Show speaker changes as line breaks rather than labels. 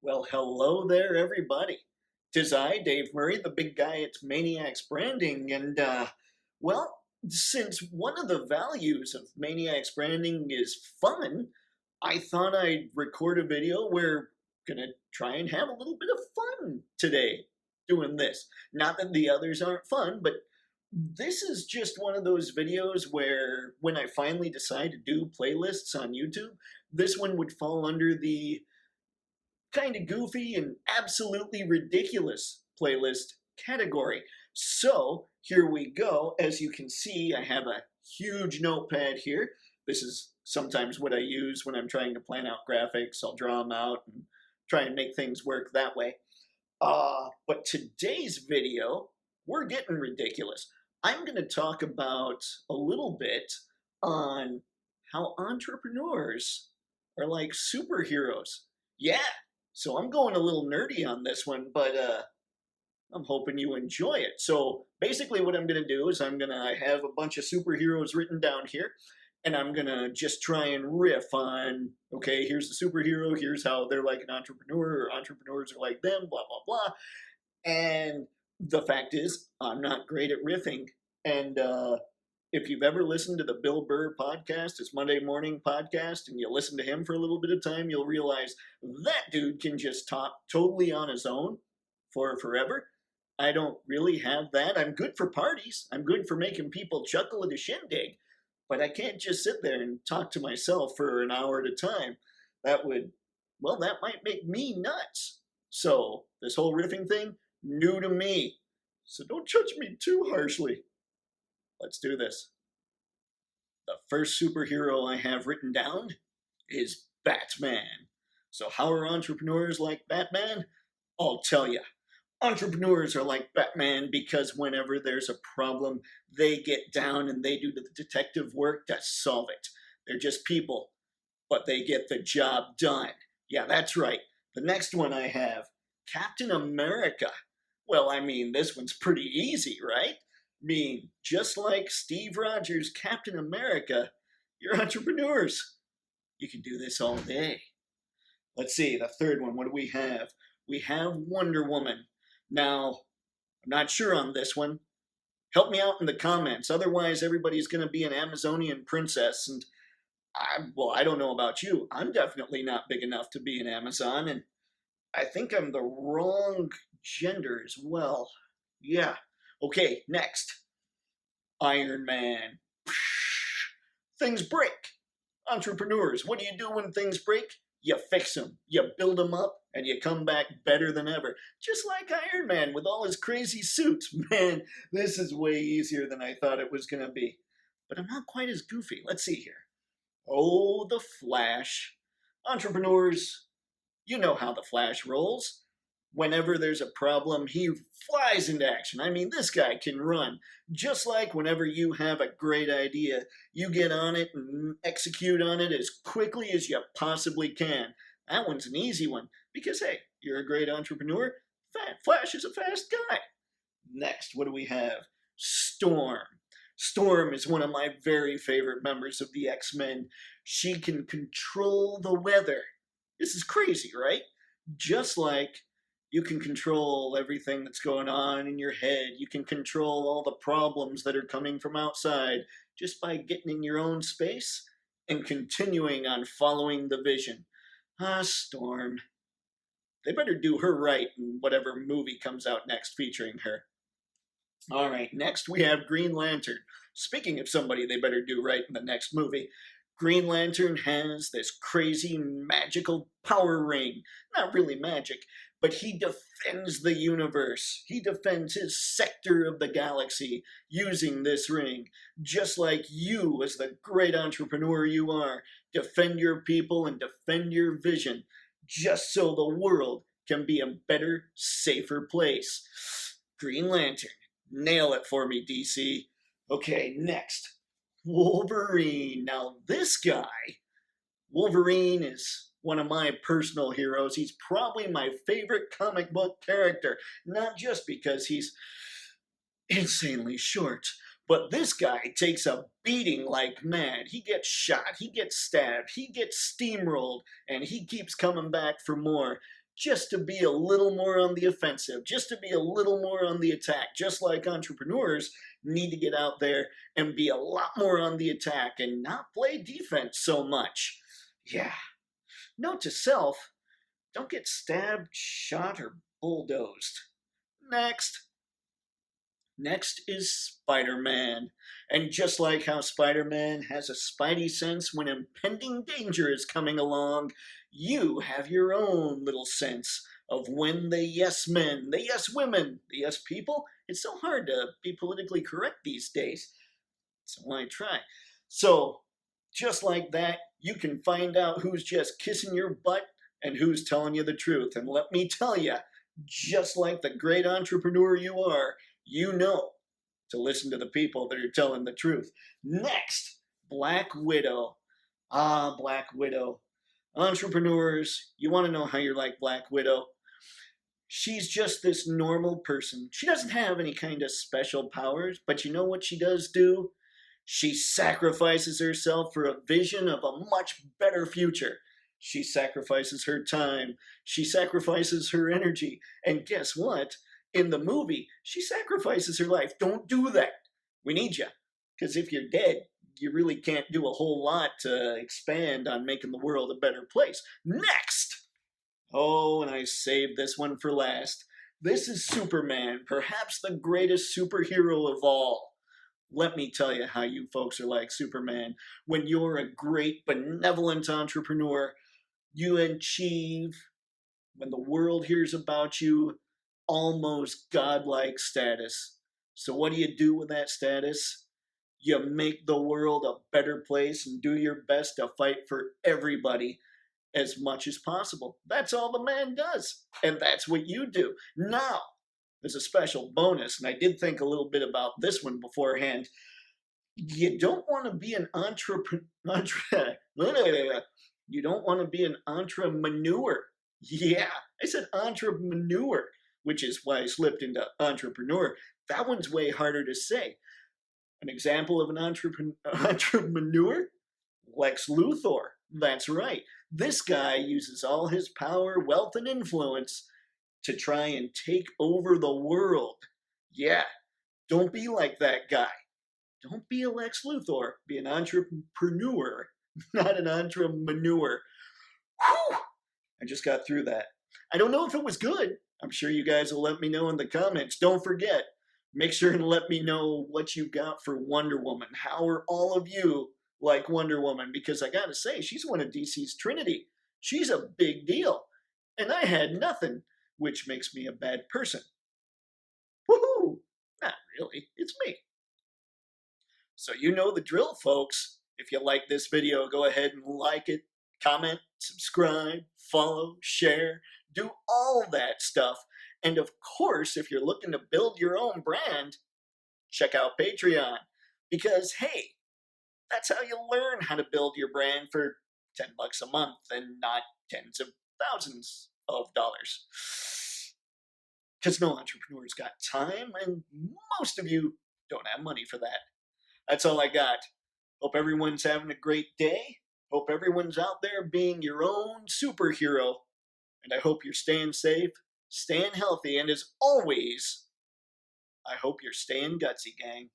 Well, hello there, everybody. 'Tis I, Dave Murray, the big guy at Mayniax Branding, and since one of the values of Mayniax Branding is fun, I thought I'd record a video. We're gonna try and have a little bit of fun today doing this. Not that the others aren't fun, but this is just one of those videos where when I finally decide to do playlists on YouTube, this one would fall under the kind of goofy and absolutely ridiculous playlist category. So here we go. As you can see, I have a huge notepad here. This is sometimes what I use when I'm trying to plan out graphics. I'll draw them out and try and make things work that way. But today's video, we're getting ridiculous. I'm going to talk about a little bit on how entrepreneurs are like superheroes. Yeah, so I'm going a little nerdy on this one, but I'm hoping you enjoy it. So basically what I'm going to do is I have a bunch of superheroes written down here, and I'm going to just try and riff on, okay, here's the superhero, here's how they're like an entrepreneur, or entrepreneurs are like them, blah, blah, blah. And the fact is, I'm not great at riffing. And if you've ever listened to the Bill Burr podcast, his Monday morning podcast, and you listen to him for a little bit of time, you'll realize that dude can just talk totally on his own for forever. I don't really have that. I'm good for parties. I'm good for making people chuckle at a shindig, but I can't just sit there and talk to myself for an hour at a time. That might make me nuts. So this whole riffing thing, new to me. So don't judge me too harshly. Let's do this. The first superhero I have written down is Batman. So how are entrepreneurs like Batman? I'll tell you. Entrepreneurs are like Batman because whenever there's a problem, they get down and they do the detective work to solve it. They're just people, but they get the job done. Yeah, that's right. The next one I have, Captain America. Well, I mean, this one's pretty easy, right? Just like Steve Rogers, Captain America, you're entrepreneurs. You can do this all day. Let's see, the third one, what do we have? We have Wonder Woman. Now, I'm not sure on this one. Help me out in the comments. Otherwise, everybody's going to be an Amazonian princess. And I don't know about you. I'm definitely not big enough to be an Amazon. And I think I'm the wrong gender as well. Yeah. Okay, next. Iron Man. Things break. Entrepreneurs, what do you do when things break? You fix them, you build them up, and you come back better than ever. Just like Iron Man with all his crazy suits. Man, this is way easier than I thought it was going to be. But I'm not quite as goofy. Let's see here. Oh, the Flash. Entrepreneurs, you know how the Flash rolls. Whenever there's a problem, he flies into action. I mean, this guy can run. Just like whenever you have a great idea, you get on it and execute on it as quickly as you possibly can. That one's an easy one because, hey, you're a great entrepreneur. Flash is a fast guy. Next, what do we have? Storm. Storm is one of my very favorite members of the X-Men. She can control the weather. This is crazy, right? Just like you can control everything that's going on in your head. You can control all the problems that are coming from outside just by getting in your own space and continuing on following the vision. Storm. They better do her right in whatever movie comes out next featuring her. All right, next we have Green Lantern. Speaking of somebody they better do right in the next movie, Green Lantern has this crazy magical power ring. Not really magic, but he defends the universe. He defends his sector of the galaxy using this ring. Just like you, as the great entrepreneur you are, defend your people and defend your vision, just so the world can be a better, safer place. Green Lantern. Nail it for me, DC. Okay, next. Wolverine. Now this guy, Wolverine is one of my personal heroes. He's probably my favorite comic book character. Not just because he's insanely short, but this guy takes a beating like mad. He gets shot, he gets stabbed, he gets steamrolled, and he keeps coming back for more. just to be a little more on the offensive, just to be a little more on the attack, just like entrepreneurs need to get out there and be a lot more on the attack and not play defense so much. Yeah. Note to self, don't get stabbed, shot, or bulldozed. Next. Next is Spider-Man. And just like how Spider-Man has a spidey sense when impending danger is coming along, you have your own little sense of when the yes men, the yes women, the yes people. It's so hard to be politically correct these days. So I try. So, just like that, you can find out who's just kissing your butt and who's telling you the truth. And let me tell you, just like the great entrepreneur you are, you know to listen to the people that are telling the truth. Next, Black Widow. Ah, Black Widow. Entrepreneurs, you want to know how you're like Black Widow? She's just this normal person. She doesn't have any kind of special powers, but you know what she does do? She sacrifices herself for a vision of a much better future. She sacrifices her time. She sacrifices her energy. And guess what? In the movie, she sacrifices her life. Don't do that. We need you. Because if you're dead, you really can't do a whole lot to expand on making the world a better place. Next! Oh, and I saved this one for last. This is Superman, perhaps the greatest superhero of all. Let me tell you how you folks are like Superman. When you're a great, benevolent entrepreneur, you achieve, when the world hears about you, almost godlike status. So what do you do with that status? You make the world a better place and do your best to fight for everybody as much as possible. That's all the man does. And that's what you do. Now, there's a special bonus, and I did think a little bit about this one beforehand. You don't want to be an you don't want to be an entremanure. Yeah, I said entremanure, which is why I slipped into entrepreneur. That one's way harder to say. An example of an entrepreneur? Lex Luthor. That's right. This guy uses all his power, wealth, and influence to try and take over the world. Yeah, don't be like that guy. Don't be a Lex Luthor. Be an entrepreneur, not an entremanure. Whew! I just got through that. I don't know if it was good. I'm sure you guys will let me know in the comments. Don't forget, make sure and let me know what you got for Wonder Woman. How are all of you like Wonder Woman? Because I gotta say, she's one of DC's Trinity. She's a big deal. And I had nothing, which makes me a bad person. Woohoo! Not really, it's me. So you know the drill, folks. If you like this video, go ahead and like it, comment, subscribe, follow, share, do all that stuff. And of course, if you're looking to build your own brand, check out Patreon. Because hey, that's how you learn how to build your brand for $10 a month and not tens of thousands of dollars. Because no entrepreneur's got time, and most of you don't have money for that. That's all I got. Hope everyone's having a great day. Hope everyone's out there being your own superhero. And I hope you're staying safe, staying healthy, and as always, I hope you're staying gutsy, gang.